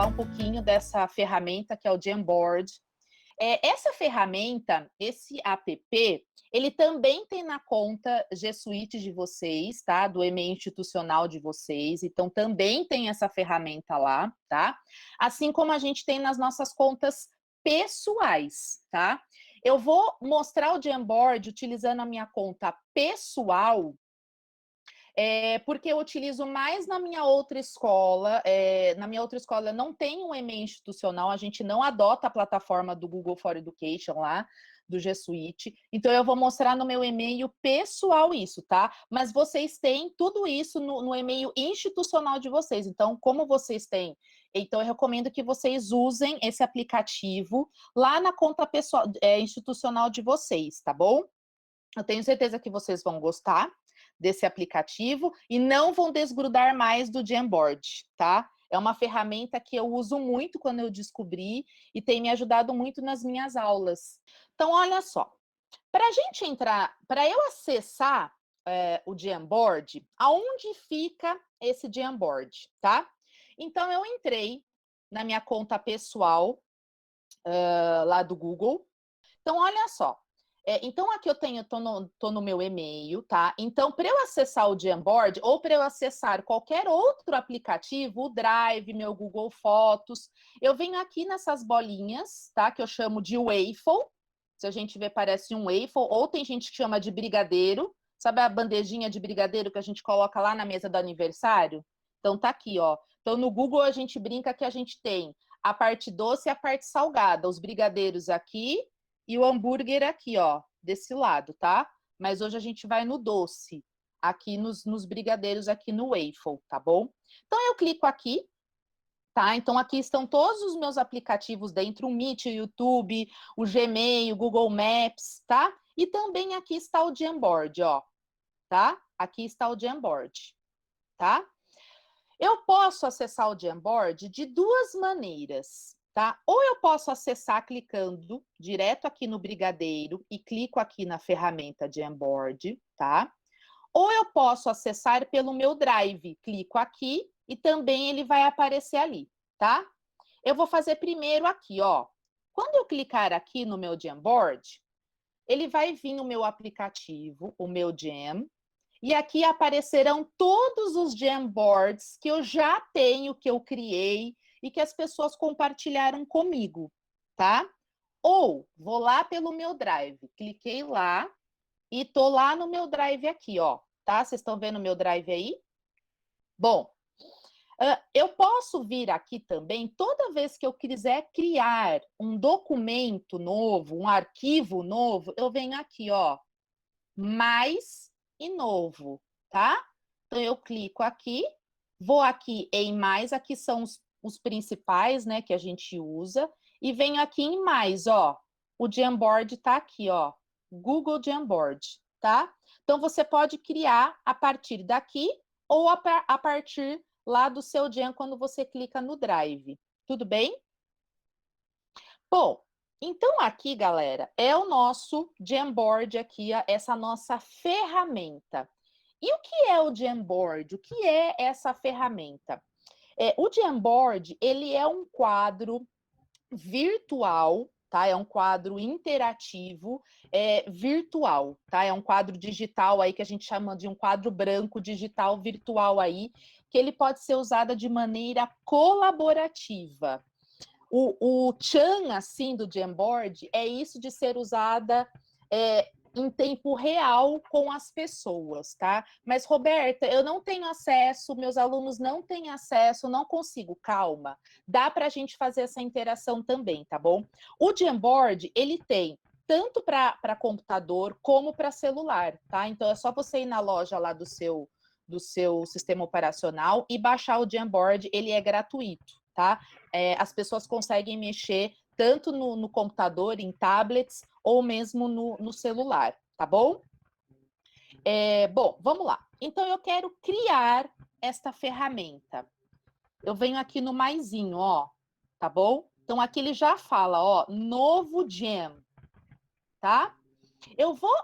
falar um pouquinho dessa ferramenta que é o Jamboard. Essa ferramenta, esse app, ele também tem na conta G Suite de vocês, tá? Do e-mail institucional de vocês. Então, também tem essa ferramenta lá, tá? Assim como a gente tem nas nossas contas pessoais, tá? Eu vou mostrar o Jamboard utilizando a minha conta pessoal, porque eu utilizo mais na minha outra escola. Na minha outra escola não tem um e-mail institucional, a gente não adota a plataforma do Google for Education lá, do G Suite. Então, eu vou mostrar no meu e-mail pessoal isso, tá? Mas vocês têm tudo isso no e-mail institucional de vocês. Então, como vocês têm... Então, eu recomendo que vocês usem esse aplicativo lá na conta pessoal, institucional de vocês, tá bom? Eu tenho certeza que vocês vão gostar desse aplicativo e não vão desgrudar mais do Jamboard, tá? É uma ferramenta que eu uso muito quando eu descobri e tem me ajudado muito nas minhas aulas. Então, olha só, para a gente entrar, para eu acessar o Jamboard, aonde fica esse Jamboard, tá? Então, eu entrei na minha conta pessoal lá do Google. Então, olha só. Então, aqui eu tô no meu e-mail, tá? Então, para eu acessar o Jamboard, ou para eu acessar qualquer outro aplicativo, o Drive, meu Google Fotos, eu venho aqui nessas bolinhas, tá? Que eu chamo de waffle. Se a gente vê, parece um waffle, ou tem gente que chama de brigadeiro. Sabe a bandejinha de brigadeiro que a gente coloca lá na mesa do aniversário? Então, tá aqui, ó. Então, no Google, a gente brinca que a gente tem a parte doce e a parte salgada. Os brigadeiros aqui e o hambúrguer aqui, ó, desse lado, tá? Mas hoje a gente vai no doce, aqui nos brigadeiros, aqui no waffle, tá bom? Então, eu clico aqui, tá? Então, aqui estão todos os meus aplicativos dentro, o Meet, o YouTube, o Gmail, o Google Maps, tá? E também aqui está o Jamboard, ó, tá? Aqui está o Jamboard, tá? Eu posso acessar o Jamboard de duas maneiras, tá? Ou eu posso acessar clicando direto aqui no brigadeiro e clico aqui na ferramenta Jamboard, tá? Ou eu posso acessar pelo meu Drive, clico aqui e também ele vai aparecer ali, tá? Eu vou fazer primeiro aqui, ó. Quando eu clicar aqui no meu Jamboard, ele vai vir no meu aplicativo, o meu Jam, e aqui aparecerão todos os Jamboards que eu já tenho, que eu criei e que as pessoas compartilharam comigo, tá? Ou vou lá pelo meu Drive, cliquei lá e tô lá no meu Drive aqui, ó, tá? Vocês estão vendo o meu Drive aí? Bom, eu posso vir aqui também, toda vez que eu quiser criar um documento novo, um arquivo novo, eu venho aqui, ó, mais e novo, tá? Então, eu clico aqui, vou aqui em mais, aqui são os principais, né, que a gente usa, e venho aqui em mais, ó, o Jamboard tá aqui, ó, Google Jamboard, tá? Então, você pode criar a partir daqui ou a partir lá do seu Jam quando você clica no Drive, tudo bem? Bom, então aqui, galera, é o nosso Jamboard aqui, essa nossa ferramenta. E o que é o Jamboard? O que é essa ferramenta? O Jamboard, ele é um quadro virtual, tá? É um quadro interativo, virtual, tá? É um quadro digital aí que a gente chama de um quadro branco digital virtual aí, que ele pode ser usado de maneira colaborativa. O Chan, assim, do Jamboard, é isso de ser usada em tempo real com as pessoas, tá? Mas, Roberta, eu não tenho acesso, meus alunos não têm acesso, não consigo. Calma, dá para a gente fazer essa interação também, tá bom? O Jamboard, ele tem tanto para computador como para celular, tá? Então, é só você ir na loja lá do seu sistema operacional e baixar o Jamboard, ele é gratuito, tá? As pessoas conseguem mexer tanto no computador, em tablets, ou mesmo no celular, tá bom? Bom, vamos lá. Então, eu quero criar esta ferramenta. Eu venho aqui no maisinho, ó, tá bom? Então, aqui ele já fala, ó, novo Jam, tá? Eu vou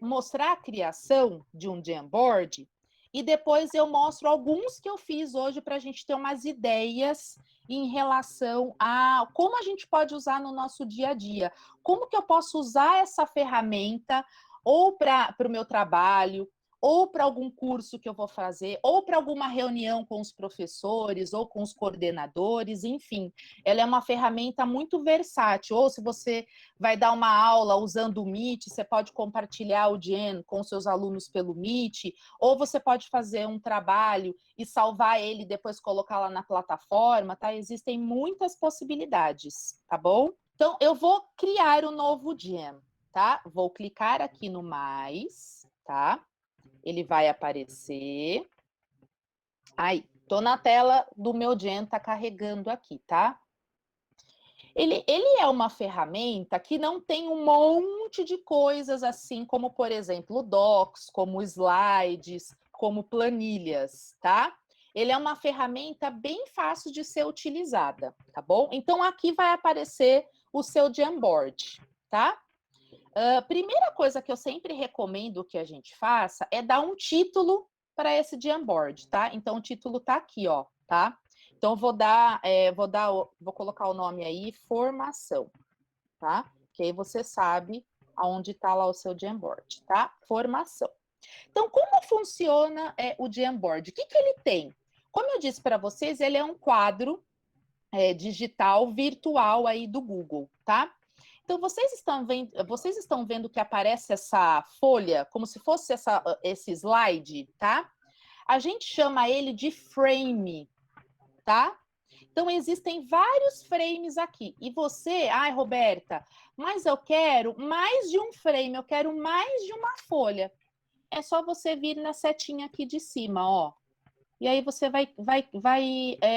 mostrar a criação de um Jamboard e depois eu mostro alguns que eu fiz hoje para a gente ter umas ideias em relação a como a gente pode usar no nosso dia a dia. Como que eu posso usar essa ferramenta ou para o meu trabalho, ou para algum curso que eu vou fazer, ou para alguma reunião com os professores, ou com os coordenadores, enfim. Ela é uma ferramenta muito versátil. Ou se você vai dar uma aula usando o Meet, você pode compartilhar o Gen com seus alunos pelo Meet, ou você pode fazer um trabalho e salvar ele e depois colocar lá na plataforma, tá? Existem muitas possibilidades, tá bom? Então, eu vou criar um novo Gen, tá? Vou clicar aqui no mais, tá? Ele vai aparecer. Aí, tô na tela do meu Gen, tá carregando aqui, tá? Ele é uma ferramenta que não tem um monte de coisas assim, como, por exemplo, docs, como slides, como planilhas, tá? Ele é uma ferramenta bem fácil de ser utilizada, tá bom? Então, aqui vai aparecer o seu Jamboard, tá? Primeira coisa que eu sempre recomendo que a gente faça é dar um título para esse Jamboard, tá? Então, o título tá aqui, ó, tá? Então, vou colocar o nome aí, formação, tá? Que aí você sabe aonde está lá o seu Jamboard, tá? Formação. Então, como funciona o Jamboard? O que ele tem? Como eu disse para vocês, ele é um quadro digital virtual aí do Google, tá? Então, vocês estão vendo que aparece essa folha, como se fosse esse slide, tá? A gente chama ele de frame, tá? Então, existem vários frames aqui. E você, ai, Roberta, mas eu quero mais de um frame, eu quero mais de uma folha. É só você vir na setinha aqui de cima, ó. E aí você vai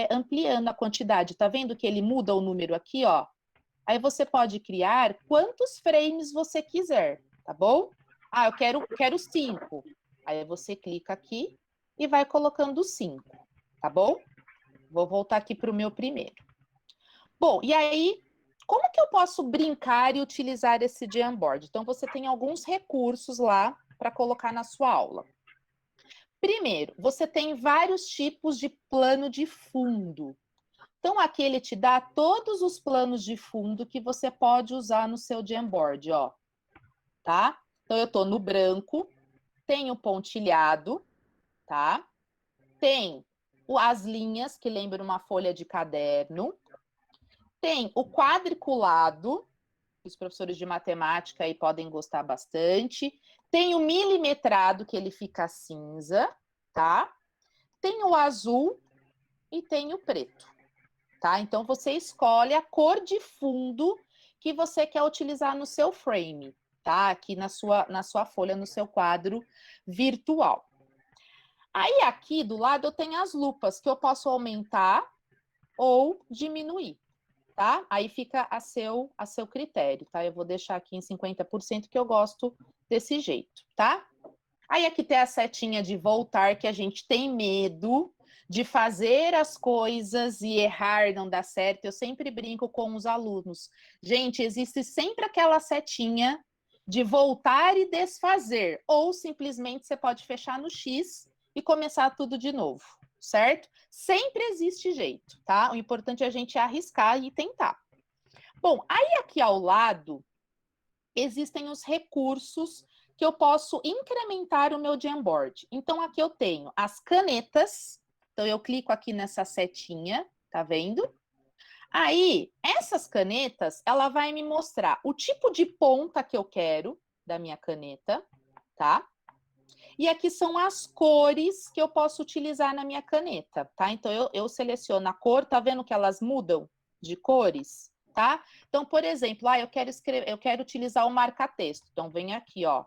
ampliando a quantidade. Tá vendo que ele muda o número aqui, ó? Aí você pode criar quantos frames você quiser, tá bom? Ah, eu quero 5. Aí você clica aqui e vai colocando 5, tá bom? Vou voltar aqui para o meu primeiro. Bom, e aí, como que eu posso brincar e utilizar esse Jamboard? Então, você tem alguns recursos lá para colocar na sua aula. Primeiro, você tem vários tipos de plano de fundo. Então, aqui ele te dá todos os planos de fundo que você pode usar no seu Jamboard, ó. Tá? Então, eu tô no branco, tem o pontilhado, tá? Tem as linhas, que lembram uma folha de caderno. Tem o quadriculado, que os professores de matemática aí podem gostar bastante. Tem o milimetrado, que ele fica cinza, tá? Tem o azul e tem o preto, tá? Então, você escolhe a cor de fundo que você quer utilizar no seu frame, tá? Aqui na sua folha, no seu quadro virtual. Aí, aqui do lado, eu tenho as lupas, que eu posso aumentar ou diminuir, tá? Aí fica a seu critério, tá? Eu vou deixar aqui em 50%, que eu gosto desse jeito, tá? Aí aqui tem a setinha de voltar, que a gente tem medo de fazer as coisas e errar, não dar certo. Eu sempre brinco com os alunos. Gente, existe sempre aquela setinha de voltar e desfazer. Ou simplesmente você pode fechar no X e começar tudo de novo, certo? Sempre existe jeito, tá? O importante é a gente arriscar e tentar. Bom, aí aqui ao lado existem os recursos que eu posso incrementar o meu Jamboard. Então, aqui eu tenho as canetas. Então, eu clico aqui nessa setinha, tá vendo? Aí, essas canetas, ela vai me mostrar o tipo de ponta que eu quero da minha caneta, tá? E aqui são as cores que eu posso utilizar na minha caneta, tá? Então, eu seleciono a cor, tá vendo que elas mudam de cores? Tá? Então, por exemplo, eu quero utilizar o marca-texto. Então, vem aqui, ó.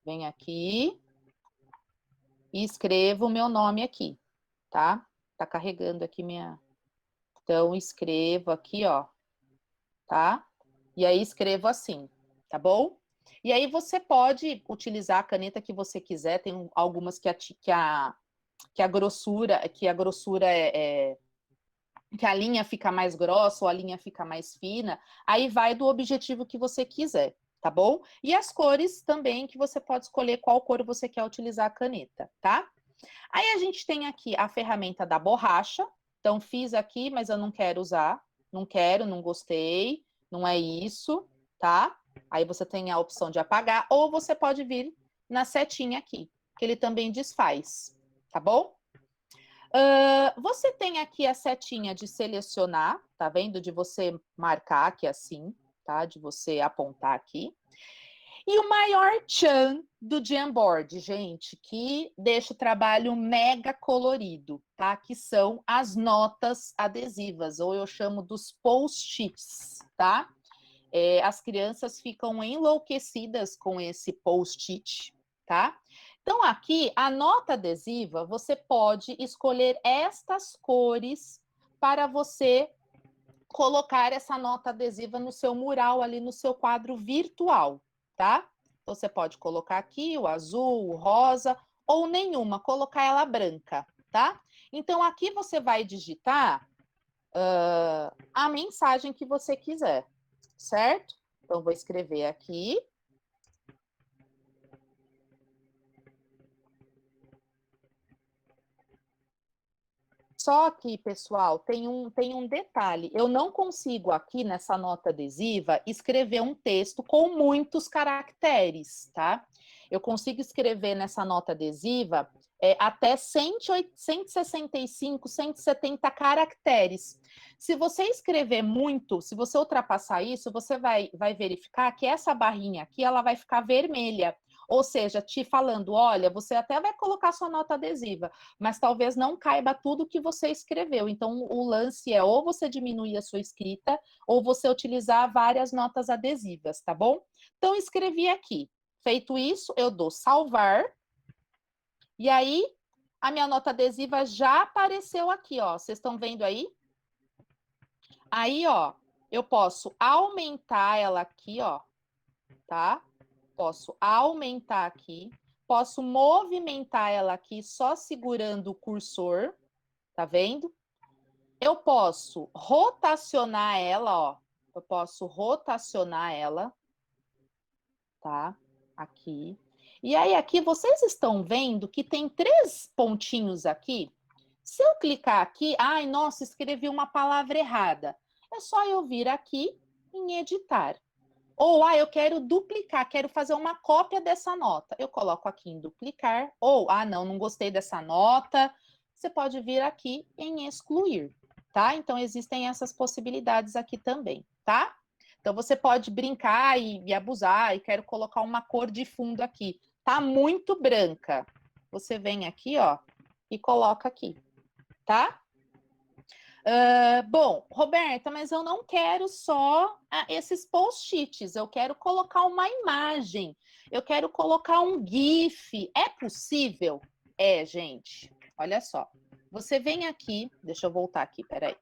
Vem aqui e escrevo o meu nome aqui, tá? Tá carregando aqui minha. Então, escrevo aqui, ó, tá? E aí escrevo assim, tá bom? E aí você pode utilizar a caneta que você quiser. Tem algumas que a grossura que a linha fica mais grossa ou a linha fica mais fina, aí vai do objetivo que você quiser, tá bom? E as cores também, que você pode escolher qual cor você quer utilizar a caneta, tá? Aí a gente tem aqui a ferramenta da borracha, Então, fiz aqui, mas eu não quero usar. Não quero, não gostei, não é isso, tá? Aí você tem a opção de apagar, ou você pode vir na setinha aqui, que ele também desfaz, tá bom? Você tem aqui a setinha de selecionar, tá vendo? De você marcar aqui assim, tá? De você apontar aqui. E o maior tchan do Jamboard, gente, que deixa o trabalho mega colorido, tá? Que são as notas adesivas, ou eu chamo dos post-its, tá? As crianças ficam enlouquecidas com esse post-it, tá? Então, aqui, a nota adesiva, você pode escolher estas cores para você colocar essa nota adesiva no seu mural, ali no seu quadro virtual, tá? Então, você pode colocar aqui o azul, o rosa, ou nenhuma, colocar ela branca, tá? Então, aqui você vai digitar a mensagem que você quiser, certo? Então, vou escrever aqui. Só que, pessoal, tem um detalhe. Eu não consigo aqui nessa nota adesiva escrever um texto com muitos caracteres, tá? Eu consigo escrever nessa nota adesiva até 165, 170 caracteres. Se você escrever muito, se você ultrapassar isso, você vai verificar que essa barrinha aqui ela vai ficar vermelha. Ou seja, te falando, olha, você até vai colocar sua nota adesiva, mas talvez não caiba tudo que você escreveu. Então, o lance é ou você diminuir a sua escrita, ou você utilizar várias notas adesivas, tá bom? Então, escrevi aqui. Feito isso, eu dou salvar. E aí, a minha nota adesiva já apareceu aqui, ó. Vocês estão vendo aí? Aí, ó, eu posso aumentar ela aqui, ó, tá? Posso aumentar aqui. Posso movimentar ela aqui só segurando o cursor, tá vendo? Eu posso rotacionar ela, ó. Eu posso rotacionar ela, tá? Aqui. E aí, aqui, vocês estão vendo que tem 3 pontinhos aqui. Se eu clicar aqui, ai, nossa, escrevi uma palavra errada. É só eu vir aqui em editar. Ou, eu quero duplicar, quero fazer uma cópia dessa nota. Eu coloco aqui em duplicar. Ou, não gostei dessa nota. Você pode vir aqui em excluir, tá? Então, existem essas possibilidades aqui também, tá? Então, você pode brincar e abusar, e quero colocar uma cor de fundo aqui. Tá muito branca. Você vem aqui, ó, e coloca aqui, tá? Bom, Roberta, mas eu não quero só esses post-its, eu quero colocar uma imagem, eu quero colocar um GIF. É possível? É, gente. Olha só. Você vem aqui, deixa eu voltar aqui, peraí.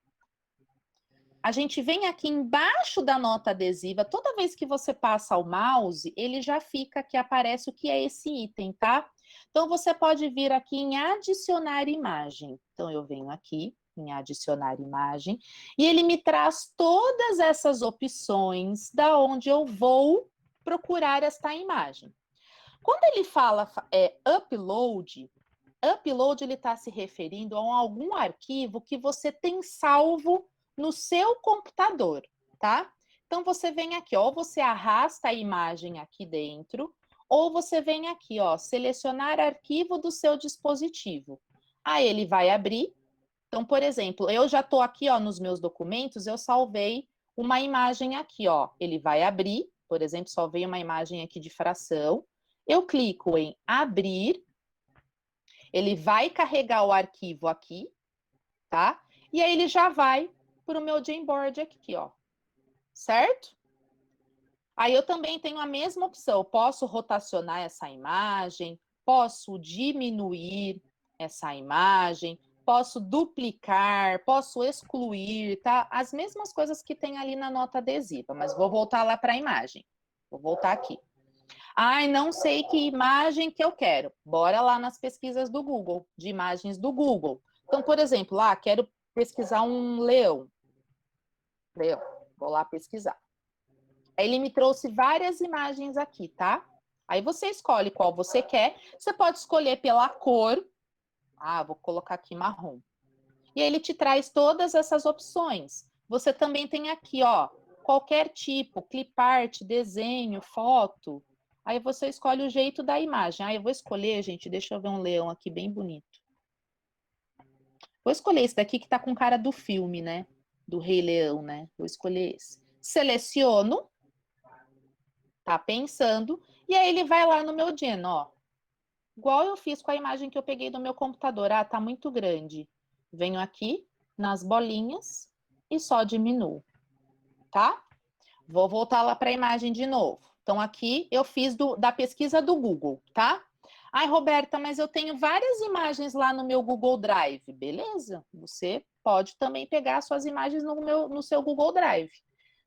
A gente vem aqui embaixo da nota adesiva, toda vez que você passa o mouse, ele já fica que aparece o que é esse item, tá? Então, você pode vir aqui em adicionar imagem. Então, eu venho aqui em adicionar imagem, e ele me traz todas essas opções da onde eu vou procurar esta imagem. Quando ele fala upload, upload ele está se referindo a algum arquivo que você tem salvo no seu computador, tá? Então você vem aqui, ó, ou você arrasta a imagem aqui dentro, ou você vem aqui, ó, selecionar arquivo do seu dispositivo. Aí ele vai abrir. Então, por exemplo, eu já estou aqui, ó, nos meus documentos, eu salvei uma imagem aqui, ó. Ele vai abrir, por exemplo, salvei uma imagem aqui de fração. Eu clico em abrir, ele vai carregar o arquivo aqui, tá? E aí ele já vai para o meu Jamboard aqui, ó. Certo? Aí eu também tenho a mesma opção. Eu posso rotacionar essa imagem, posso diminuir essa imagem, posso duplicar, posso excluir, tá? As mesmas coisas que tem ali na nota adesiva, mas vou voltar lá para a imagem. Vou voltar aqui. Ai, não sei que imagem que eu quero. Bora lá nas pesquisas do Google, de imagens do Google. Então, por exemplo, lá quero pesquisar um leão. Leão, vou lá pesquisar. Aí ele me trouxe várias imagens aqui, tá? Aí você escolhe qual você quer. Você pode escolher pela cor. Vou colocar aqui marrom. E aí ele te traz todas essas opções. Você também tem aqui, ó, qualquer tipo, clipart, desenho, foto. Aí você escolhe o jeito da imagem. Ah, eu vou escolher, gente, deixa eu ver um leão aqui bem bonito. Vou escolher esse daqui que tá com cara do filme, né? Do Rei Leão, né? Vou escolher esse. Seleciono, tá pensando, e aí ele vai lá no meu Gen, ó. Igual eu fiz com a imagem que eu peguei do meu computador. Ah, tá muito grande. Venho aqui nas bolinhas e só diminuo, tá? Vou voltar lá para a imagem de novo. Então, aqui eu fiz da pesquisa do Google, tá? Ai, Roberta, mas eu tenho várias imagens lá no meu Google Drive. Beleza, você pode também pegar suas imagens no seu Google Drive.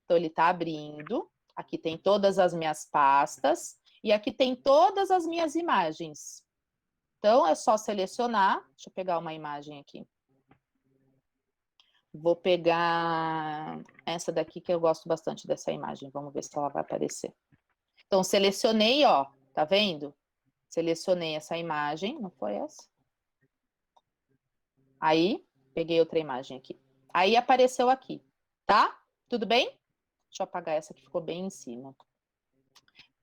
Então, ele está abrindo. Aqui tem todas as minhas pastas. E aqui tem todas as minhas imagens. Então, é só selecionar. Deixa eu pegar uma imagem aqui. Vou pegar essa daqui, que eu gosto bastante dessa imagem. Vamos ver se ela vai aparecer. Então, selecionei, ó. Tá vendo? Selecionei essa imagem. Não foi essa? Aí, peguei outra imagem aqui. Aí, apareceu aqui. Tá? Tudo bem? Deixa eu apagar essa que ficou bem em cima.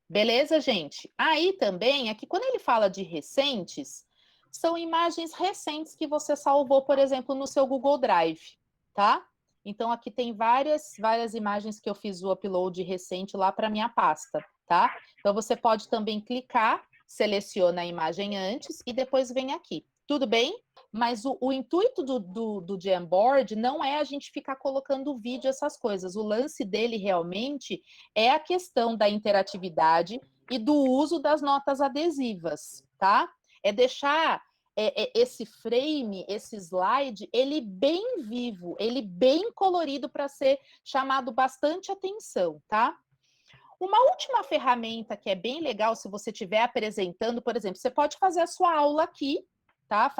Beleza, gente? Aí também, aqui, quando ele fala de recentes, são imagens recentes que você salvou, por exemplo, no seu Google Drive, tá? Então, aqui tem várias imagens que eu fiz o upload recente lá para minha pasta, tá? Então, você pode também clicar, seleciona a imagem antes e depois vem aqui. Tudo bem? Mas o intuito do Jamboard não é a gente ficar colocando vídeo, essas coisas. O lance dele realmente é a questão da interatividade e do uso das notas adesivas, tá? É deixar esse frame, esse slide, ele bem vivo, ele bem colorido para ser chamado bastante atenção, tá? Uma última ferramenta que é bem legal, se você estiver apresentando, por exemplo, você pode fazer a sua aula aqui, tá?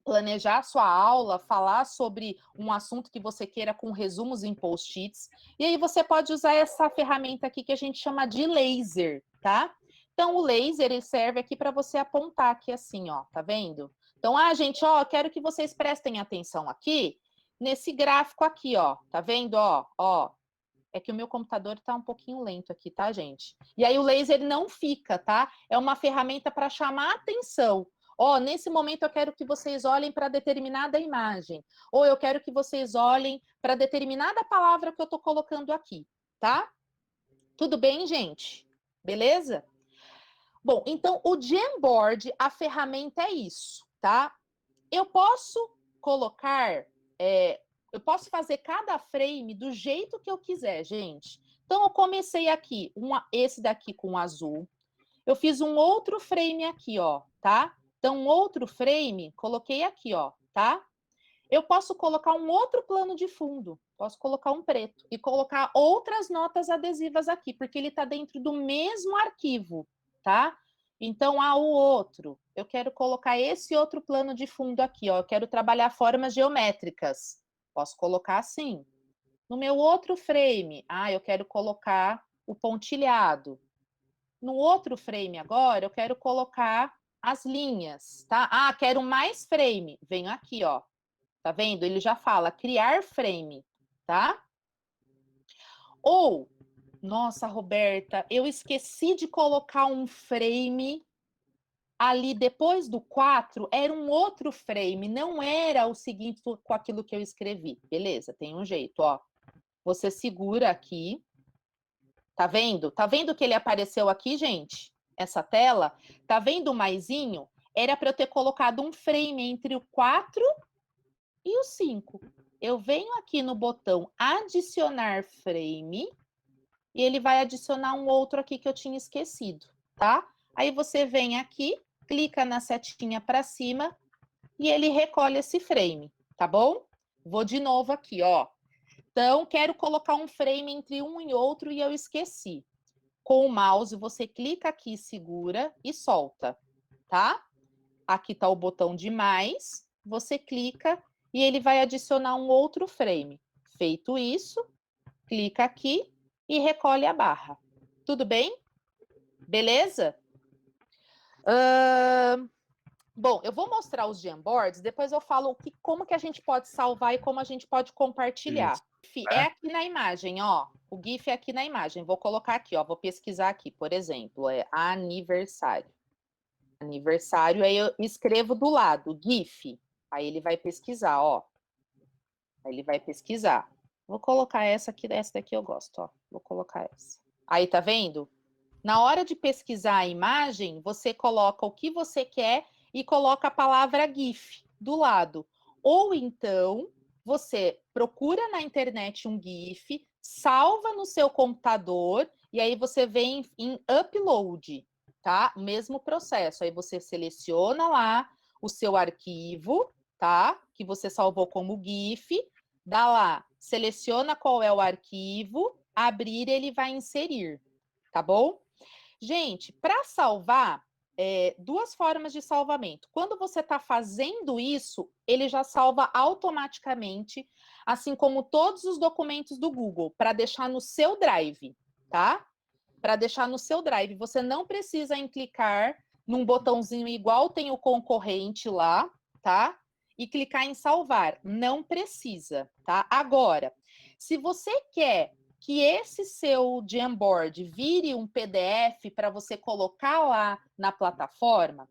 Planejar a sua aula, falar sobre um assunto que você queira com resumos em post-its. E aí você pode usar essa ferramenta aqui que a gente chama de laser, tá? Então, o laser, ele serve aqui para você apontar aqui assim, ó, tá vendo? Então, gente, ó, quero que vocês prestem atenção aqui nesse gráfico aqui, ó, tá vendo, ó? É que o meu computador está um pouquinho lento aqui, tá, gente? E aí o laser não fica, tá? É uma ferramenta para chamar atenção. Ó, nesse momento eu quero que vocês olhem para determinada imagem. Ou eu quero que vocês olhem para determinada palavra que eu estou colocando aqui, tá? Tudo bem, gente? Beleza? Bom, então o Jamboard, a ferramenta é isso, tá? Eu posso colocar, eu posso fazer cada frame do jeito que eu quiser, gente. Então, eu comecei aqui, esse daqui com azul. Eu fiz um outro frame aqui, ó, tá? Então, um outro frame, coloquei aqui, ó, tá? Eu posso colocar um outro plano de fundo, posso colocar um preto e colocar outras notas adesivas aqui, porque ele está dentro do mesmo arquivo, tá? Então, o outro, eu quero colocar esse outro plano de fundo aqui, ó, eu quero trabalhar formas geométricas, posso colocar assim. No meu outro frame, eu quero colocar o pontilhado. No outro frame agora, eu quero colocar as linhas, tá? Quero mais frame, venho aqui, ó. Tá vendo? Ele já fala criar frame, tá? Ou, nossa, Roberta, eu esqueci de colocar um frame ali depois do 4, era um outro frame, não era o seguinte com aquilo que eu escrevi. Beleza, tem um jeito, ó. Você segura aqui. Tá vendo? Tá vendo que ele apareceu aqui, gente? Essa tela? Tá vendo o maisinho? Era para eu ter colocado um frame entre o 4 e o 5. Eu venho aqui no botão adicionar frame e ele vai adicionar um outro aqui que eu tinha esquecido, tá? Aí você vem aqui, clica na setinha para cima e ele recolhe esse frame, tá bom? Vou de novo aqui, ó. Então, quero colocar um frame entre um e outro e eu esqueci. Com o mouse, você clica aqui, segura e solta, tá? Aqui tá o botão de mais, você clica e ele vai adicionar um outro frame. Feito isso, clica aqui e recolhe a barra. Tudo bem? Beleza? Bom, eu vou mostrar os Jamboards, depois eu falo como que a gente pode salvar e como a gente pode compartilhar. Isso, GIF é né? aqui na imagem, ó. O GIF é aqui na imagem. Vou colocar aqui, ó. Vou pesquisar aqui, por exemplo, é aniversário. Aniversário, aí eu escrevo do lado, GIF. Aí ele vai pesquisar, ó. Aí ele vai pesquisar. Vou colocar essa daqui eu gosto, ó. Vou colocar essa. Aí, tá vendo? Na hora de pesquisar a imagem, você coloca o que você quer e coloca a palavra GIF do lado. Ou então, você procura na internet um GIF, salva no seu computador e aí você vem em upload, tá? O mesmo processo. Aí você seleciona lá o seu arquivo, tá? Que você salvou como GIF, dá lá, seleciona qual é o arquivo, abrir, ele vai inserir, tá bom? Gente, para salvar, duas formas de salvamento. Quando você está fazendo isso, ele já salva automaticamente, assim como todos os documentos do Google, para deixar no seu Drive, tá? Para deixar no seu Drive. Você não precisa em clicar num botãozinho igual tem o concorrente lá, tá? E clicar em salvar. Não precisa, tá? Agora, se você quer que esse seu Jamboard vire um PDF para você colocar lá na plataforma,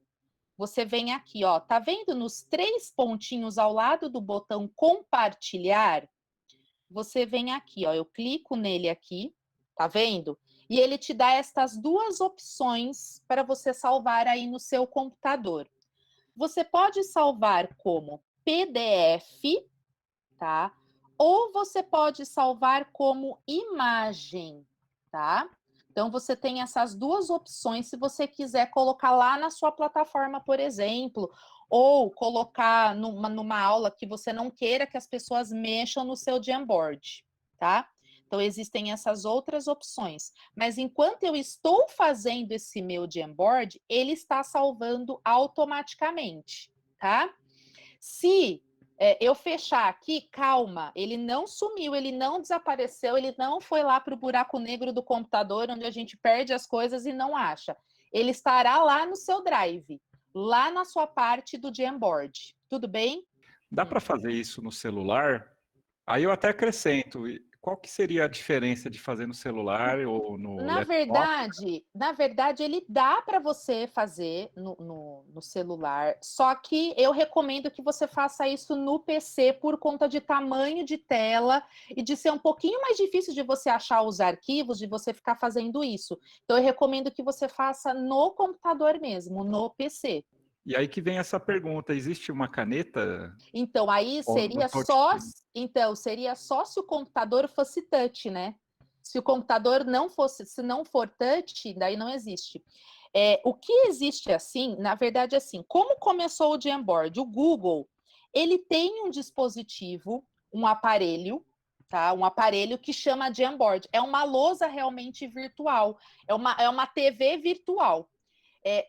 você vem aqui, ó, tá vendo nos 3 pontinhos ao lado do botão compartilhar? Você vem aqui, ó, eu clico nele aqui, tá vendo? E ele te dá estas duas opções para você salvar aí no seu computador. Você pode salvar como PDF, tá? Ou você pode salvar como imagem, tá? Então você tem essas duas opções se você quiser colocar lá na sua plataforma, por exemplo, ou colocar numa aula que você não queira que as pessoas mexam no seu Jamboard, tá? Então existem essas outras opções, mas enquanto eu estou fazendo esse meu Jamboard, ele está salvando automaticamente, tá? Se eu fechar aqui, calma, ele não sumiu, ele não desapareceu, ele não foi lá para o buraco negro do computador, onde a gente perde as coisas e não acha. Ele estará lá no seu drive, lá na sua parte do Jamboard. Tudo bem? Dá para fazer isso no celular? Aí eu até acrescento, qual que seria a diferença de fazer no celular ou no laptop? Na verdade, ele dá para você fazer no celular, só que eu recomendo que você faça isso no PC por conta de tamanho de tela e de ser um pouquinho mais difícil de você achar os arquivos, de você ficar fazendo isso. Então, eu recomendo que você faça no computador mesmo, no PC. E aí que vem essa pergunta, existe uma caneta Então, aí ou no seria só, touchscreen? então, seria só se o computador fosse touch, né? Se o computador não fosse, se não for touch, daí não existe. O que existe assim, na verdade, assim, como começou o Jamboard? O Google, ele tem um dispositivo, um aparelho, tá? Um aparelho que chama Jamboard. É uma lousa realmente virtual, é uma TV virtual.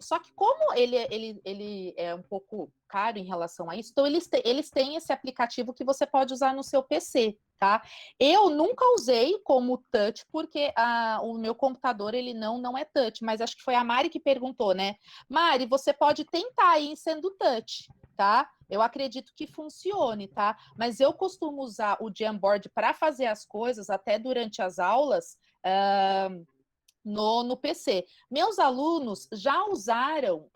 Só que como ele é um pouco caro em relação a isso, então eles têm esse aplicativo que você pode usar no seu PC, tá? Eu nunca usei como touch, porque o meu computador ele não é touch, mas acho que foi a Mari que perguntou, né? Mari, você pode tentar aí sendo touch, tá? Eu acredito que funcione, tá? Mas eu costumo usar o Jamboard para fazer as coisas, até durante as aulas. No PC. Meus alunos já usaram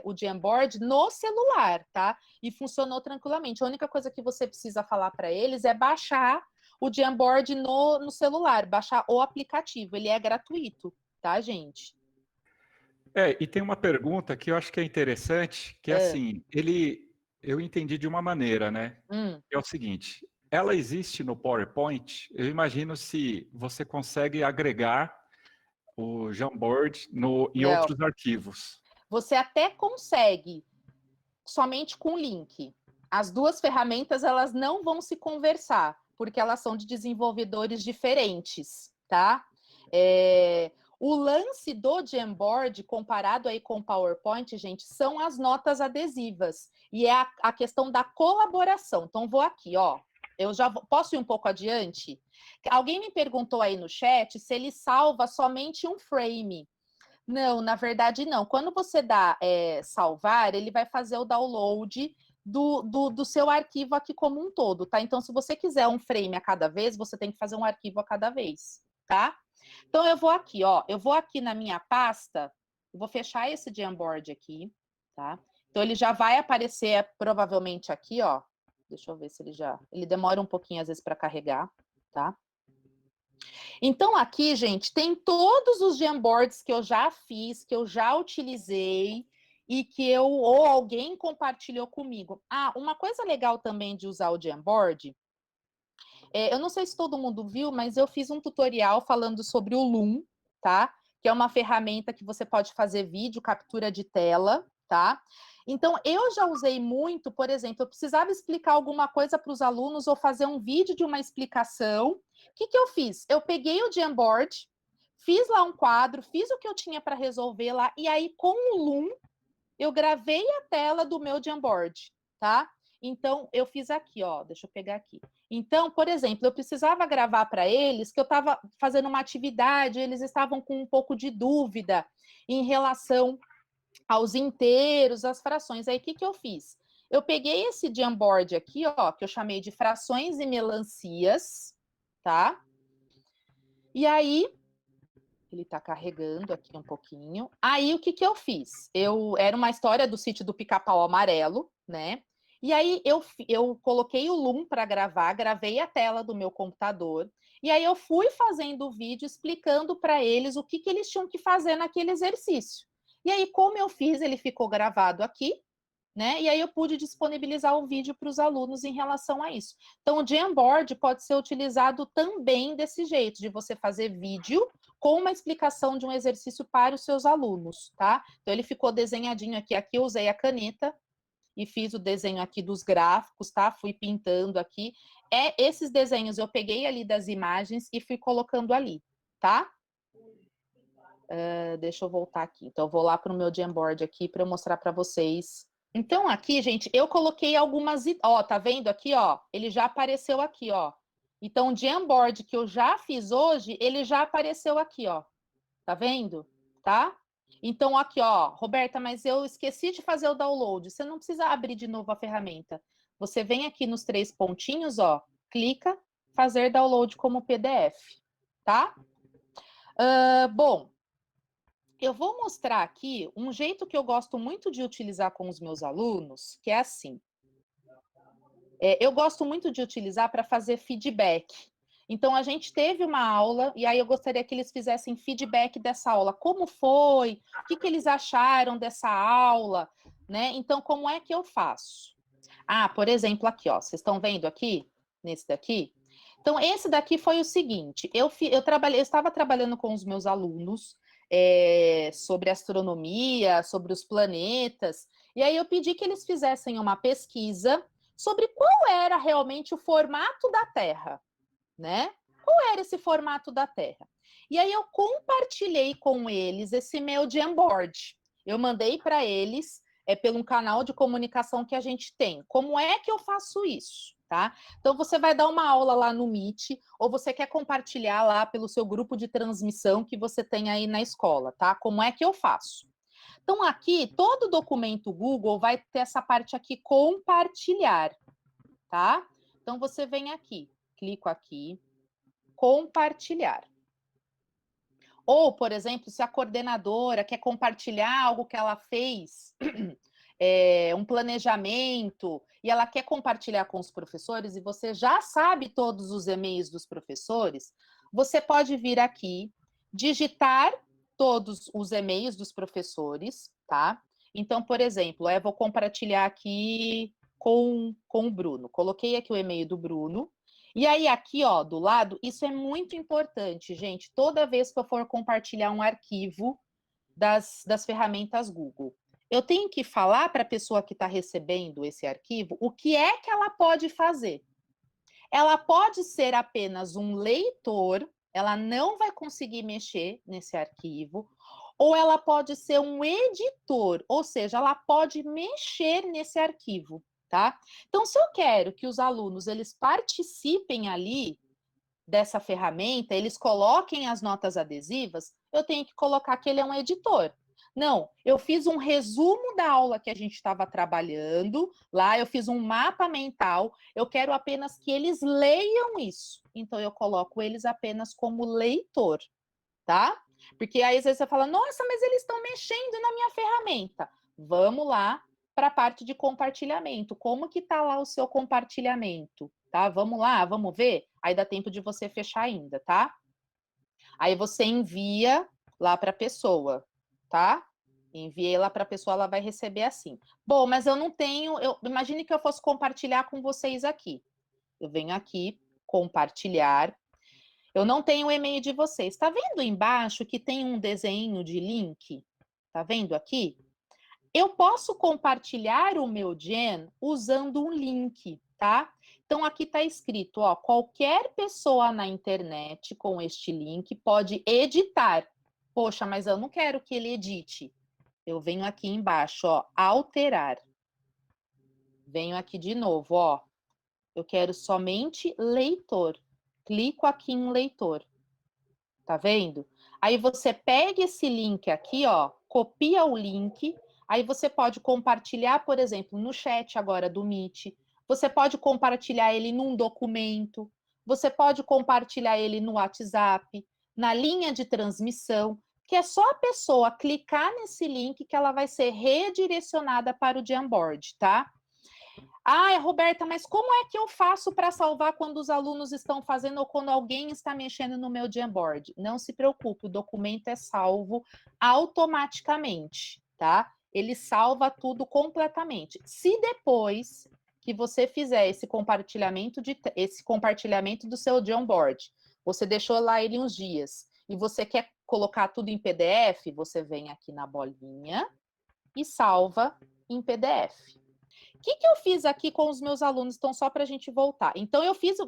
o Jamboard no celular, tá? E funcionou tranquilamente. A única coisa que você precisa falar para eles é baixar o Jamboard no celular, baixar o aplicativo. Ele é gratuito, tá, gente? E tem uma pergunta que eu acho que é interessante, que é Ah, assim, eu entendi de uma maneira, né? hum, É o seguinte, ela existe no PowerPoint, eu imagino se você consegue agregar o Jamboard em não. outros arquivos. Você até consegue somente com link. As duas ferramentas elas não vão se conversar, porque elas são de desenvolvedores diferentes, tá? O lance do Jamboard, comparado aí com o PowerPoint, gente, são as notas adesivas. E é a questão da colaboração. Então, vou aqui, ó. Eu já posso ir um pouco adiante? Alguém me perguntou aí no chat se ele salva somente um frame. Não, na verdade não. Quando você dá salvar, ele vai fazer o download do seu arquivo aqui como um todo, tá? Então, se você quiser um frame a cada vez, você tem que fazer um arquivo a cada vez, tá? Então, eu vou aqui, ó. Eu vou aqui na minha pasta, eu vou fechar esse Jamboard aqui, tá? Então, ele já vai aparecer provavelmente aqui, ó. Deixa eu ver se ele já... Ele demora um pouquinho, às vezes, para carregar, tá? Então, aqui, gente, tem todos os Jamboards que eu já fiz, que eu já utilizei e que ou alguém compartilhou comigo. Ah, uma coisa legal também de usar o Jamboard, eu não sei se todo mundo viu, mas eu fiz um tutorial falando sobre o Loom, tá? Que é uma ferramenta que você pode fazer vídeo, captura de tela, tá? Então, eu já usei muito, por exemplo, eu precisava explicar alguma coisa para os alunos ou fazer um vídeo de uma explicação. O que eu fiz? Eu peguei o Jamboard, fiz lá um quadro, fiz o que eu tinha para resolver lá, e aí, com o Loom, eu gravei a tela do meu Jamboard, tá? Então, eu fiz aqui, ó, deixa eu pegar aqui. Então, por exemplo, eu precisava gravar para eles que eu estava fazendo uma atividade, eles estavam com um pouco de dúvida em relação aos inteiros, às frações. Aí, o que eu fiz? Eu peguei esse Jamboard aqui, ó, que eu chamei de frações e melancias, tá? E aí, ele está carregando aqui um pouquinho. Aí, o que eu fiz? Era uma história do sítio do Pica-Pau Amarelo, né? E aí, eu coloquei o Loom para gravar, gravei a tela do meu computador, e aí eu fui fazendo o vídeo explicando para eles o que eles tinham que fazer naquele exercício. E aí, como eu fiz, ele ficou gravado aqui, né? E aí eu pude disponibilizar o vídeo para os alunos em relação a isso. Então, o Jamboard pode ser utilizado também desse jeito, de você fazer vídeo com uma explicação de um exercício para os seus alunos, tá? Então, ele ficou desenhadinho aqui. Aqui eu usei a caneta e fiz o desenho aqui dos gráficos, tá? Fui pintando aqui. Esses desenhos eu peguei ali das imagens e fui colocando ali, tá? Deixa eu voltar aqui. Então, eu vou lá para o meu Jamboard aqui para eu mostrar para vocês. Então, aqui, gente, eu coloquei algumas... Ó, tá vendo aqui, ó? Ele já apareceu aqui, ó. Então, o Jamboard que eu já fiz hoje, ele já apareceu aqui, ó. Tá vendo? Tá? Então, aqui, ó. Roberta, mas eu esqueci de fazer o download. Você não precisa abrir de novo a ferramenta. Você vem aqui nos 3 pontinhos, ó. Clica, fazer download como PDF. Tá? Bom, eu vou mostrar aqui um jeito que eu gosto muito de utilizar com os meus alunos, que é assim. Eu gosto muito de utilizar para fazer feedback. Então, a gente teve uma aula, e aí eu gostaria que eles fizessem feedback dessa aula. Como foi? O que eles acharam dessa aula? Né? Então, como é que eu faço? Ah, por exemplo, aqui, ó. Vocês estão vendo aqui? Nesse daqui? Então, esse daqui foi o seguinte: eu estava trabalhando com os meus alunos sobre astronomia, sobre os planetas, e aí eu pedi que eles fizessem uma pesquisa sobre qual era realmente o formato da Terra, né? Qual era esse formato da Terra? E aí eu compartilhei com eles esse meu Jamboard. Eu mandei para eles pelo um canal de comunicação que a gente tem. Como é que eu faço isso? Tá? Então, você vai dar uma aula lá no Meet, ou você quer compartilhar lá pelo seu grupo de transmissão que você tem aí na escola, tá? Como é que eu faço? Então, aqui, todo documento Google vai ter essa parte aqui, compartilhar, tá? Então, você vem aqui, clico aqui, compartilhar. Ou, por exemplo, se a coordenadora quer compartilhar algo que ela fez, um planejamento, e ela quer compartilhar com os professores, e você já sabe todos os e-mails dos professores, você pode vir aqui, digitar todos os e-mails dos professores, tá? Então, por exemplo, eu vou compartilhar aqui com o Bruno. Coloquei aqui o e-mail do Bruno. E aí, aqui, ó, do lado, isso é muito importante, gente. Toda vez que eu for compartilhar um arquivo das ferramentas Google, eu tenho que falar para a pessoa que está recebendo esse arquivo o que é que ela pode fazer. Ela pode ser apenas um leitor, ela não vai conseguir mexer nesse arquivo, ou ela pode ser um editor, ou seja, ela pode mexer nesse arquivo, tá? Então, se eu quero que os alunos eles participem ali, dessa ferramenta, eles coloquem as notas adesivas, eu tenho que colocar que ele é um editor. Não, eu fiz um resumo da aula que a gente estava trabalhando, lá eu fiz um mapa mental, eu quero apenas que eles leiam isso. Então, eu coloco eles apenas como leitor, tá? Porque aí às vezes você fala, nossa, mas eles estão mexendo na minha ferramenta. Vamos lá para a parte de compartilhamento. Como que está lá o seu compartilhamento? Tá? Vamos lá, vamos ver? Aí dá tempo de você fechar ainda, tá? Aí você envia lá para a pessoa, tá? Enviei lá para a pessoa, ela vai receber assim. Bom, mas eu não tenho. Imagine que eu fosse compartilhar com vocês aqui. Eu venho aqui, compartilhar. Eu não tenho o e-mail de vocês. Está vendo embaixo que tem um desenho de link? Tá vendo aqui? Eu posso compartilhar o meu Gen usando um link, tá? Então, aqui está escrito, ó, qualquer pessoa na internet com este link pode editar. Poxa, mas eu não quero que ele edite. Eu venho aqui embaixo, ó, alterar. Venho aqui de novo, ó. Eu quero somente leitor. Clico aqui em leitor. Tá vendo? Aí você pega esse link aqui, ó, copia o link, aí você pode compartilhar, por exemplo, no chat agora do Meet, você pode compartilhar ele num documento, você pode compartilhar ele no WhatsApp, na linha de transmissão, que é só a pessoa clicar nesse link que ela vai ser redirecionada para o Jamboard, tá? Ah, Roberta, mas como é que eu faço para salvar quando os alunos estão fazendo ou quando alguém está mexendo no meu Jamboard? Não se preocupe, o documento é salvo automaticamente, tá? Ele salva tudo completamente. Se depois que você fizer esse compartilhamento do seu Jamboard, você deixou lá ele uns dias e você quer colocar tudo em PDF, você vem aqui na bolinha e salva em PDF. O que eu fiz aqui com os meus alunos? Então, só para a gente voltar. Então,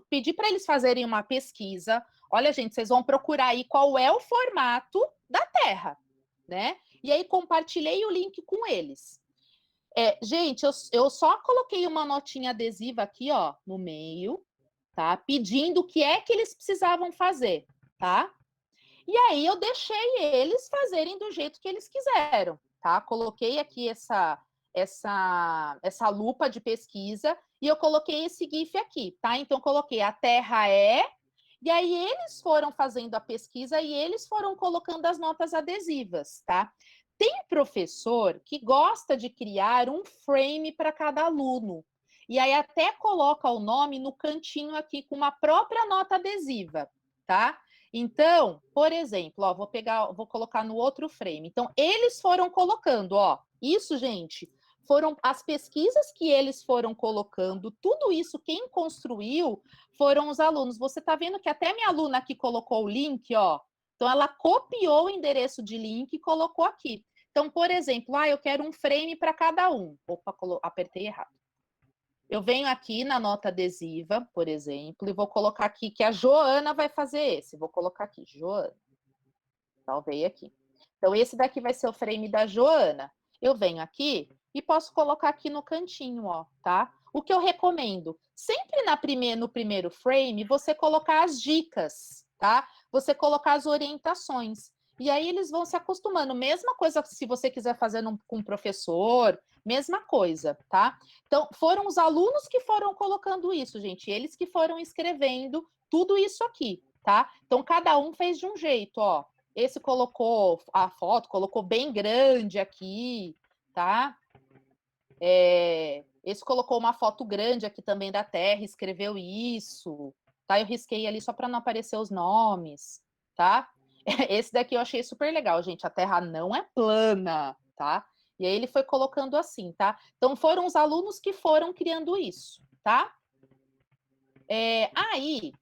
pedi para eles fazerem uma pesquisa. Olha, gente, vocês vão procurar aí qual é o formato da Terra, né? E aí, compartilhei o link com eles. Gente, eu só coloquei uma notinha adesiva aqui, ó, no meio, tá? Pedindo o que é que eles precisavam fazer, tá? E aí, eu deixei eles fazerem do jeito que eles quiseram, tá? Coloquei aqui essa lupa de pesquisa e eu coloquei esse GIF aqui, tá? Então, coloquei a Terra é, e aí eles foram fazendo a pesquisa e eles foram colocando as notas adesivas, tá? Tem professor que gosta de criar um frame para cada aluno, e aí até coloca o nome no cantinho aqui com uma própria nota adesiva, tá? Então, por exemplo, ó, vou colocar no outro frame. Então, eles foram colocando, ó, isso, gente, foram as pesquisas que eles foram colocando, tudo isso quem construiu foram os alunos. Você está vendo que até minha aluna aqui colocou o link, ó. Então ela copiou o endereço de link e colocou aqui. Então, por exemplo, eu quero um frame para cada um. Opa, apertei errado. Eu venho aqui na nota adesiva, por exemplo, e vou colocar aqui que a Joana vai fazer esse. Vou colocar aqui, Joana. Salvei aqui. Então, esse daqui vai ser o frame da Joana. Eu venho aqui e posso colocar aqui no cantinho, ó, tá? O que eu recomendo, sempre no primeiro frame, você colocar as dicas, tá? Você colocar as orientações. E aí eles vão se acostumando. Mesma coisa se você quiser fazer com o professor, mesma coisa, tá? Então, foram os alunos que foram colocando isso, gente. Eles que foram escrevendo tudo isso aqui, tá? Então, cada um fez de um jeito, ó. Esse colocou a foto, colocou bem grande aqui, tá? Esse colocou uma foto grande aqui também da Terra, escreveu isso, tá? Eu risquei ali só para não aparecer os nomes, tá? Esse daqui eu achei super legal, gente. A Terra não é plana, tá? E aí ele foi colocando assim, tá? Então foram os alunos que foram criando isso, tá? Aí,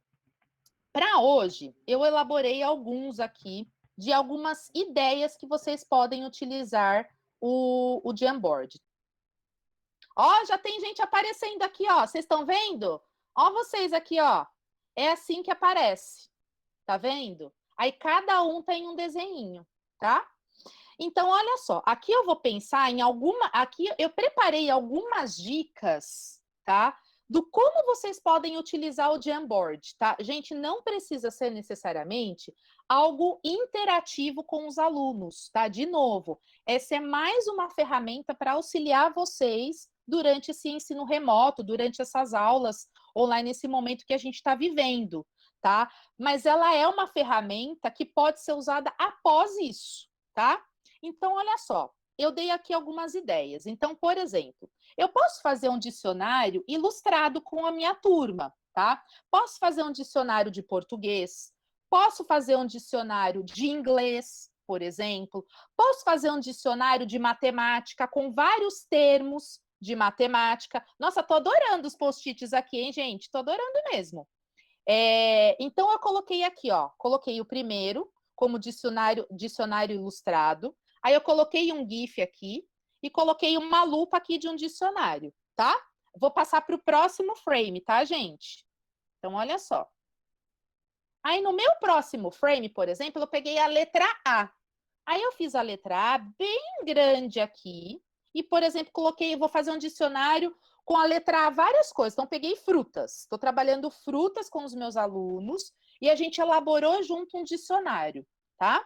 para hoje, eu elaborei alguns aqui de algumas ideias que vocês podem utilizar o Jamboard. Ó, já tem gente aparecendo aqui, ó. Vocês estão vendo? Ó, vocês aqui, ó. É assim que aparece. Tá vendo? Aí cada um tem um desenhinho, tá? Então, olha só. Aqui eu vou pensar em alguma. Aqui eu preparei algumas dicas, tá? do como vocês podem utilizar o Jamboard, tá? Gente, não precisa ser necessariamente algo interativo com os alunos, tá? De novo, essa é mais uma ferramenta para auxiliar vocês durante esse ensino remoto, durante essas aulas online, nesse momento que a gente está vivendo, tá? Mas ela é uma ferramenta que pode ser usada após isso, tá? Então, olha só, eu dei aqui algumas ideias. Então, por exemplo, eu posso fazer um dicionário ilustrado com a minha turma, tá? Posso fazer um dicionário de português, posso fazer um dicionário de inglês, por exemplo, posso fazer um dicionário de matemática com vários termos de matemática. Nossa, tô adorando os post-its aqui, hein, gente? Tô adorando mesmo. Então, eu coloquei aqui, ó, coloquei o primeiro como dicionário ilustrado, aí eu coloquei um GIF aqui e coloquei uma lupa aqui de um dicionário, tá? Vou passar para o próximo frame, tá, gente? Então, olha só. Aí, no meu próximo frame, por exemplo, eu peguei a letra A. Aí, eu fiz a letra A bem grande aqui e, por exemplo, coloquei, vou fazer um dicionário com a letra A várias coisas. Então, peguei frutas. Estou trabalhando frutas com os meus alunos e a gente elaborou junto um dicionário, tá?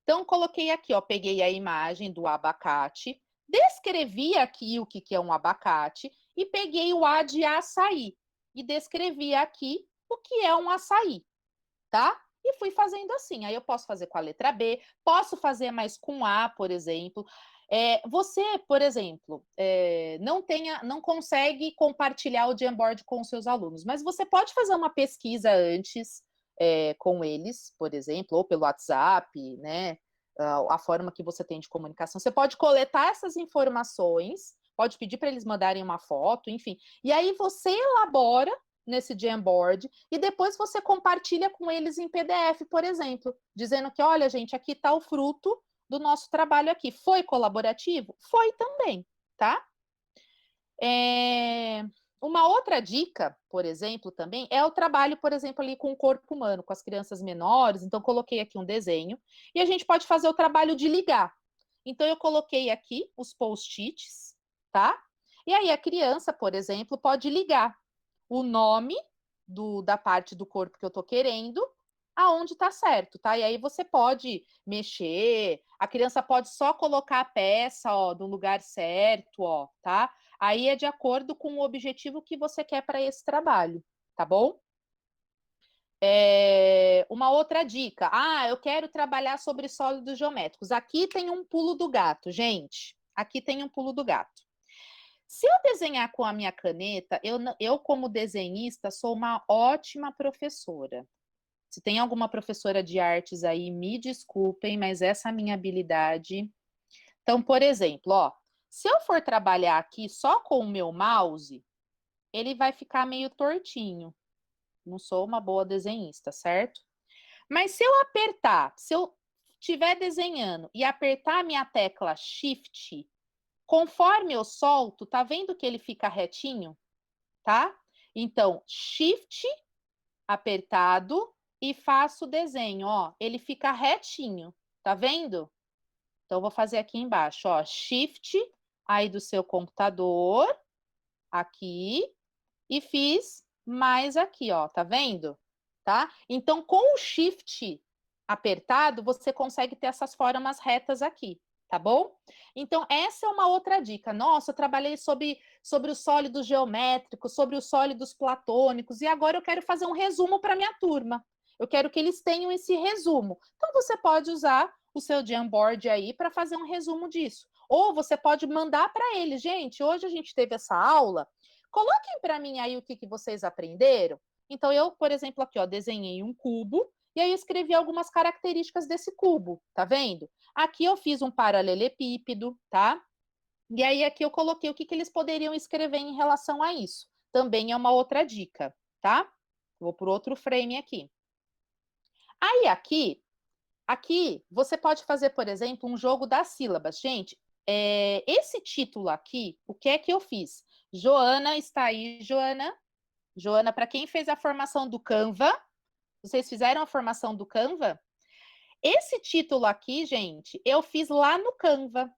Então, coloquei aqui, ó, peguei a imagem do abacate, descrevi aqui o que é um abacate e peguei o A de açaí e descrevi aqui o que é um açaí, tá? E fui fazendo assim. Aí eu posso fazer com a letra B, posso fazer mais com A, por exemplo. Você, por exemplo, não consegue compartilhar o Jamboard com os seus alunos, mas você pode fazer uma pesquisa antes com eles, por exemplo, ou pelo WhatsApp, né? A forma que você tem de comunicação. Você pode coletar essas informações, pode pedir para eles mandarem uma foto, enfim. E aí você elabora nesse Jamboard e depois você compartilha com eles em PDF, por exemplo, dizendo que, olha, gente, aqui está o fruto do nosso trabalho aqui. Foi colaborativo? Foi também, tá? Uma outra dica, por exemplo, também, é o trabalho, por exemplo, ali com o corpo humano, com as crianças menores. Então, coloquei aqui um desenho. E a gente pode fazer o trabalho de ligar. Então, eu coloquei aqui os post-its, tá? E aí, a criança, por exemplo, pode ligar o nome da parte do corpo que eu tô querendo, aonde tá certo, tá? E aí você pode mexer, a criança pode só colocar a peça, ó, no lugar certo, ó, tá? Aí é de acordo com o objetivo que você quer para esse trabalho, tá bom? Uma outra dica. Eu quero trabalhar sobre sólidos geométricos. Aqui tem um pulo do gato, gente. Aqui tem um pulo do gato. Se eu desenhar com a minha caneta, eu como desenhista, sou uma ótima professora. Se tem alguma professora de artes aí, me desculpem, mas essa é a minha habilidade. Então, por exemplo, ó, se eu for trabalhar aqui só com o meu mouse, ele vai ficar meio tortinho. Não sou uma boa desenhista, certo? Mas se eu apertar, se eu estiver desenhando e apertar a minha tecla Shift, conforme eu solto, tá vendo que ele fica retinho? Tá? Então, Shift apertado e faço o desenho, ó, ele fica retinho, tá vendo? Então, vou fazer aqui embaixo, ó, Shift aí do seu computador, aqui, e fiz mais aqui, ó, tá vendo? Tá? Então, com o Shift apertado, você consegue ter essas formas retas aqui, tá bom? Então, essa é uma outra dica. Nossa, eu trabalhei sobre os sólidos geométricos, sobre os sólidos platônicos, e agora eu quero fazer um resumo para minha turma. Eu quero que eles tenham esse resumo. Então, você pode usar o seu Jamboard aí para fazer um resumo disso. Ou você pode mandar para eles, gente, hoje a gente teve essa aula, coloquem para mim aí o que vocês aprenderam. Então, eu, por exemplo, aqui, ó, desenhei um cubo e aí escrevi algumas características desse cubo, tá vendo? Aqui eu fiz um paralelepípedo, tá? E aí aqui eu coloquei o que eles poderiam escrever em relação a isso. Também é uma outra dica, tá? Vou por outro frame aqui. Aí aqui você pode fazer, por exemplo, um jogo das sílabas. Gente, esse título aqui, o que é que eu fiz? Joana está aí, Joana. Joana, para quem fez a formação do Canva, vocês fizeram a formação do Canva? Esse título aqui, gente, eu fiz lá no Canva.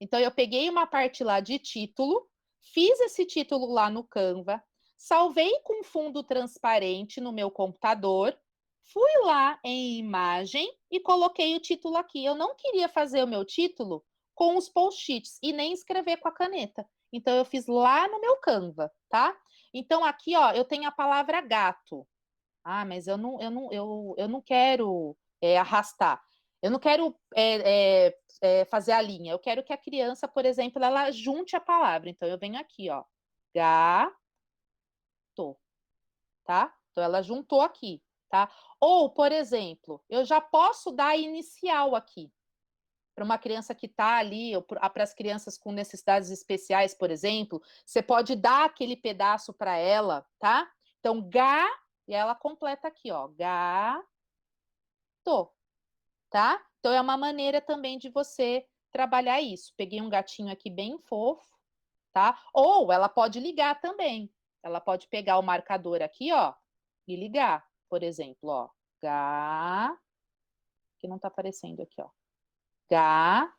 Então, eu peguei uma parte lá de título, fiz esse título lá no Canva, salvei com fundo transparente no meu computador, fui lá em imagem e coloquei o título aqui. Eu não queria fazer o meu título com os post-its e nem escrever com a caneta. Então, eu fiz lá no meu Canva, tá? Então, aqui, ó, eu tenho a palavra gato. Ah, mas eu não quero arrastar. Eu não quero fazer a linha. Eu quero que a criança, por exemplo, ela junte a palavra. Então, eu venho aqui, ó. Gato, tá? Então, ela juntou aqui, tá? Ou, por exemplo, eu já posso dar a inicial aqui. Para uma criança que está ali, ou para as crianças com necessidades especiais, por exemplo, você pode dar aquele pedaço para ela, tá? Então, e ela completa aqui, ó, gato, tá? Então, é uma maneira também de você trabalhar isso. Peguei um gatinho aqui bem fofo, tá? Ou ela pode ligar também. Ela pode pegar o marcador aqui, ó, e ligar, por exemplo, ó, que não tá aparecendo aqui, ó, gato,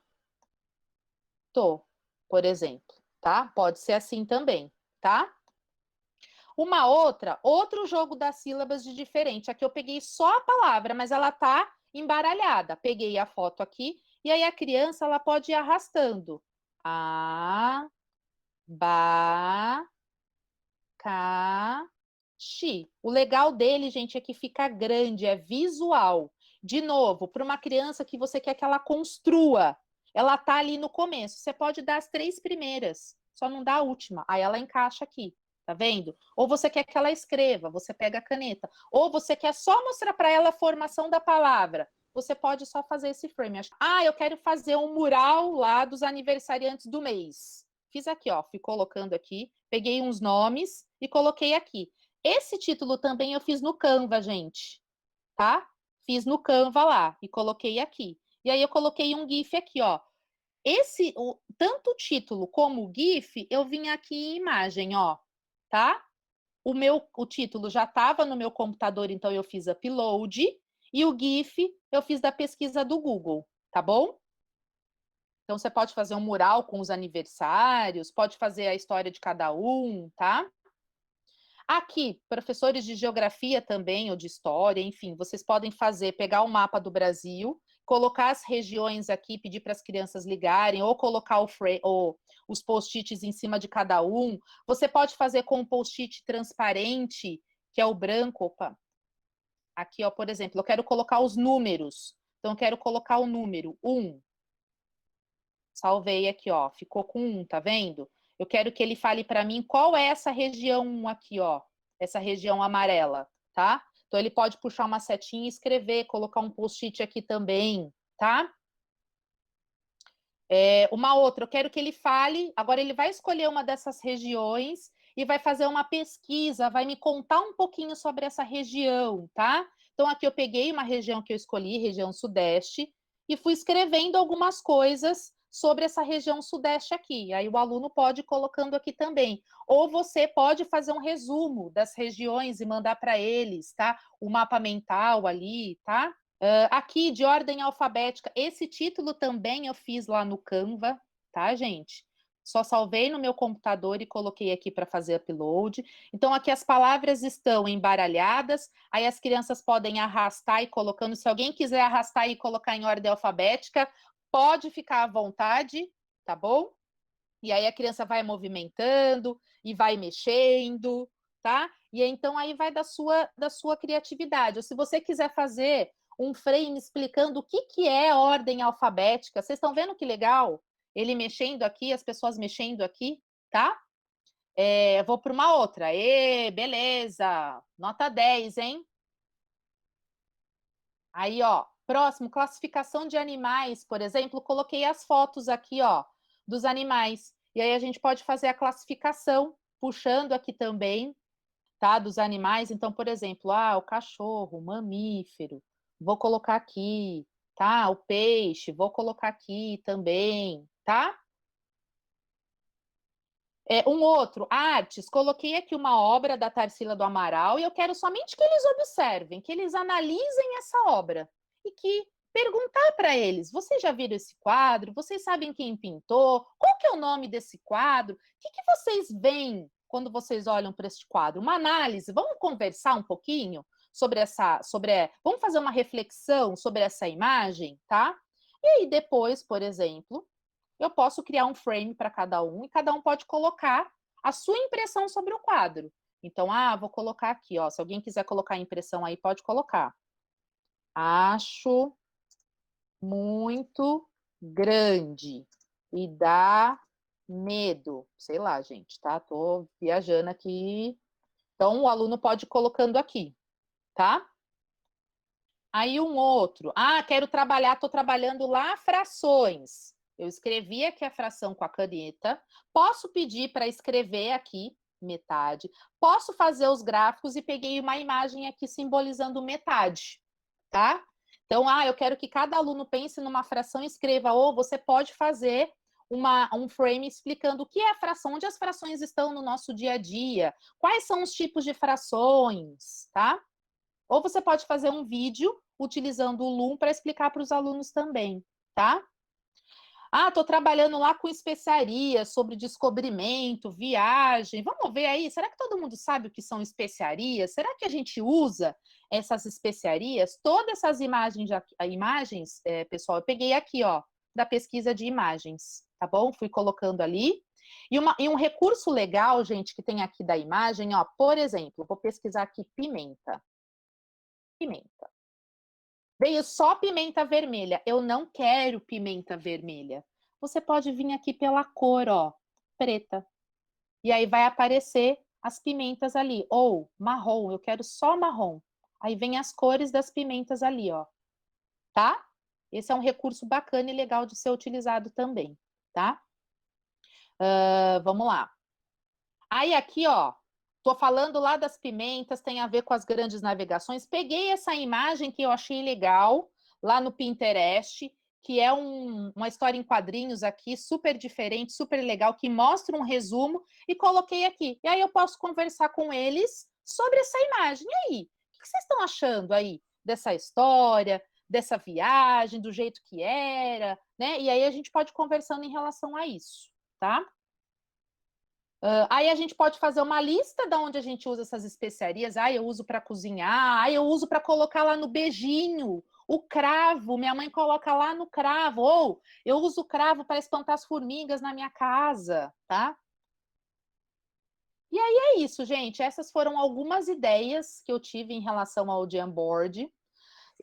por exemplo, tá? Pode ser assim também, tá? Outro jogo das sílabas de diferente. Aqui eu peguei só a palavra, mas ela tá embaralhada. Peguei a foto aqui e aí a criança ela pode ir arrastando. A, ba, ca, xi. O legal dele, gente, é que fica grande, é visual. De novo, para uma criança que você quer que ela construa, ela tá ali no começo. Você pode dar as 3 primeiras, só não dá a última. Aí ela encaixa aqui. Tá vendo? Ou você quer que ela escreva, você pega a caneta. Ou você quer só mostrar para ela a formação da palavra. Você pode só fazer esse frame. Ah, eu quero fazer um mural lá dos aniversariantes do mês. Fiz aqui, ó, fui colocando aqui, peguei uns nomes e coloquei aqui. Esse título também eu fiz no Canva, gente, tá? Fiz no Canva lá e coloquei aqui. E aí eu coloquei um GIF aqui, ó. Tanto o título como o GIF, eu vim aqui em imagem, ó, tá? O título já estava no meu computador, então eu fiz upload, e o GIF eu fiz da pesquisa do Google, tá bom? Então você pode fazer um mural com os aniversários, pode fazer a história de cada um, tá? Aqui, professores de geografia também, ou de história, enfim, vocês podem pegar o mapa do Brasil, colocar as regiões aqui, pedir para as crianças ligarem, ou colocar os post-its em cima de cada um. Você pode fazer com um post-it transparente, que é o branco. Opa, aqui, ó, por exemplo, eu quero colocar os números. Então, eu quero colocar o número 1. Salvei aqui, ó, ficou com 1, tá vendo? Eu quero que ele fale para mim qual é essa região aqui, ó, essa região amarela, tá? Então ele pode puxar uma setinha e escrever, colocar um post-it aqui também, tá? Uma outra, eu quero que ele fale, agora ele vai escolher uma dessas regiões e vai fazer uma pesquisa, vai me contar um pouquinho sobre essa região, tá? Então aqui eu peguei uma região que eu escolhi, região Sudeste, e fui escrevendo algumas coisas sobre essa região Sudeste aqui. Aí o aluno pode ir colocando aqui também. Ou você pode fazer um resumo das regiões e mandar para eles, tá? O mapa mental ali, tá? Aqui, de ordem alfabética, esse título também eu fiz lá no Canva, tá, gente? Só salvei no meu computador e coloquei aqui para fazer upload. Então, aqui as palavras estão embaralhadas, aí as crianças podem arrastar e colocando. Se alguém quiser arrastar e colocar em ordem alfabética, pode ficar à vontade, tá bom? E aí a criança vai movimentando e vai mexendo, tá? E então aí vai da sua criatividade. Ou se você quiser fazer um frame explicando o que é ordem alfabética, vocês estão vendo que legal? Ele mexendo aqui, as pessoas mexendo aqui, tá? Vou para uma outra. Beleza! Nota 10, hein? Aí, ó, próximo, classificação de animais, por exemplo, coloquei as fotos aqui, ó, dos animais. E aí a gente pode fazer a classificação, puxando aqui também, tá, dos animais. Então, por exemplo, o cachorro, o mamífero, vou colocar aqui, tá? O peixe, vou colocar aqui também, tá? Um outro, artes, coloquei aqui uma obra da Tarsila do Amaral e eu quero somente que eles observem, que eles analisem essa obra e que perguntar para eles, vocês já viram esse quadro? Vocês sabem quem pintou? Qual que é o nome desse quadro? O que vocês veem quando vocês olham para este quadro? Uma análise, vamos conversar um pouquinho vamos fazer uma reflexão sobre essa imagem, tá? E aí depois, por exemplo, eu posso criar um frame para cada um e cada um pode colocar a sua impressão sobre o quadro. Então, vou colocar aqui, ó, se alguém quiser colocar a impressão aí, pode colocar. Acho muito grande e dá medo. Sei lá, gente, tá? Tô viajando aqui. Então, o aluno pode ir colocando aqui, tá? Aí um outro. Quero trabalhar, tô trabalhando lá frações. Eu escrevi aqui a fração com a caneta. Posso pedir para escrever aqui metade. Posso fazer os gráficos e peguei uma imagem aqui simbolizando metade, tá? Então, eu quero que cada aluno pense numa fração e escreva, ou você pode fazer um frame explicando o que é a fração, onde as frações estão no nosso dia a dia, quais são os tipos de frações, tá? Ou você pode fazer um vídeo utilizando o Loom para explicar para os alunos também, tá? Estou trabalhando lá com especiarias, sobre descobrimento, viagem. Vamos ver aí, será que todo mundo sabe o que são especiarias? Será que a gente usa essas especiarias? Todas essas imagens, pessoal, eu peguei aqui, ó, da pesquisa de imagens, tá bom? Fui colocando ali. E um recurso legal, gente, que tem aqui da imagem, ó, por exemplo, vou pesquisar aqui pimenta. Pimenta. Veio só pimenta vermelha. Eu não quero pimenta vermelha. Você pode vir aqui pela cor, ó, preta. E aí vai aparecer as pimentas ali. Ou marrom, eu quero só marrom. Aí vem as cores das pimentas ali, ó. Tá? Esse é um recurso bacana e legal de ser utilizado também, tá? Vamos lá. Aí aqui, ó, tô falando lá das pimentas, tem a ver com as grandes navegações. Peguei essa imagem que eu achei legal lá no Pinterest, que é uma história em quadrinhos aqui, super diferente, super legal, que mostra um resumo e coloquei aqui. E aí eu posso conversar com eles sobre essa imagem. E aí, o que vocês estão achando aí dessa história, dessa viagem, do jeito que era, né? E aí a gente pode ir conversando em relação a isso, tá? Aí a gente pode fazer uma lista de onde a gente usa essas especiarias. Eu uso para cozinhar, eu uso para colocar lá no beijinho, o cravo, minha mãe coloca lá no cravo, ou eu uso o cravo para espantar as formigas na minha casa, tá? E aí é isso, gente. Essas foram algumas ideias que eu tive em relação ao Jamboard.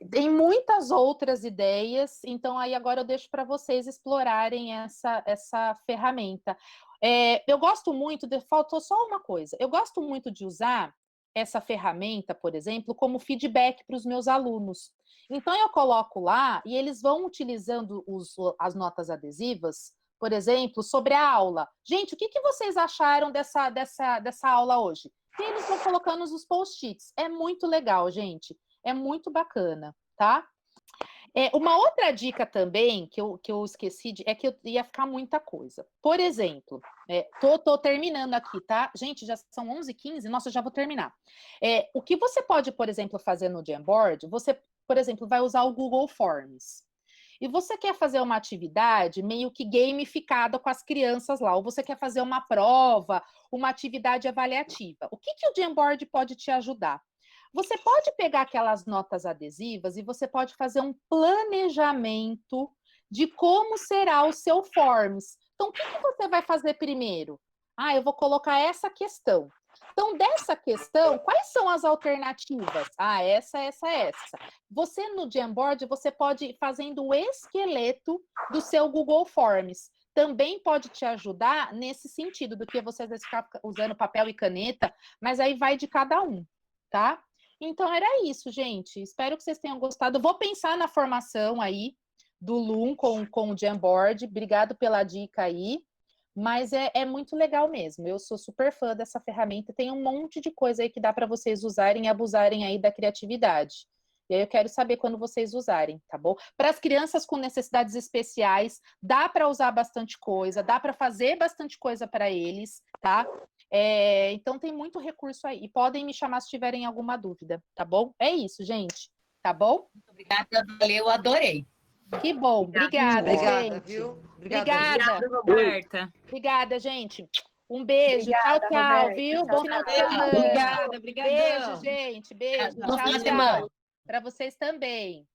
Tem muitas outras ideias, então aí agora eu deixo para vocês explorarem essa ferramenta. Eu gosto muito, faltou só uma coisa, eu gosto muito de usar essa ferramenta, por exemplo, como feedback para os meus alunos. Então eu coloco lá e eles vão utilizando as notas adesivas, por exemplo, sobre a aula. Gente, o que vocês acharam dessa aula hoje? E eles vão colocando os post-its. É muito legal, gente. É muito bacana, tá? Uma outra dica também que eu esqueci é que eu ia ficar muita coisa. Por exemplo, tô terminando aqui, tá? Gente, já são 11h15, nossa, já vou terminar. O que você pode, por exemplo, fazer no Jamboard, você, por exemplo, vai usar o Google Forms. E você quer fazer uma atividade meio que gamificada com as crianças lá, ou você quer fazer uma prova, uma atividade avaliativa. O que o Jamboard pode te ajudar? Você pode pegar aquelas notas adesivas e você pode fazer um planejamento de como será o seu Forms. Então, o que você vai fazer primeiro? Eu vou colocar essa questão. Então, dessa questão, quais são as alternativas? Essa. Você, no Jamboard, você pode ir fazendo o esqueleto do seu Google Forms. Também pode te ajudar nesse sentido, do que você vai ficar usando papel e caneta, mas aí vai de cada um, tá? Então, era isso, gente. Espero que vocês tenham gostado. Vou pensar na formação aí do Loom com o Jamboard. Obrigado pela dica aí. Mas é muito legal mesmo. Eu sou super fã dessa ferramenta. Tem um monte de coisa aí que dá para vocês usarem e abusarem aí da criatividade. E aí eu quero saber quando vocês usarem, tá bom? Para as crianças com necessidades especiais, dá para usar bastante coisa, dá para fazer bastante coisa para eles, tá? Então tem muito recurso aí. E podem me chamar se tiverem alguma dúvida, tá bom? É isso, gente. tá bom? Obrigada, valeu, adorei. Que bom, obrigada, Obrigada, gente. viu? Obrigada. Roberta. Obrigada, gente. Um beijo, Obrigada, tchau, tchau, Roberta. viu? Tchau, Bom final de tchau. semana. Obrigada, obrigadão. Beijo, gente, beijo. Bom final Tchau, de semana. tchau. Para vocês também.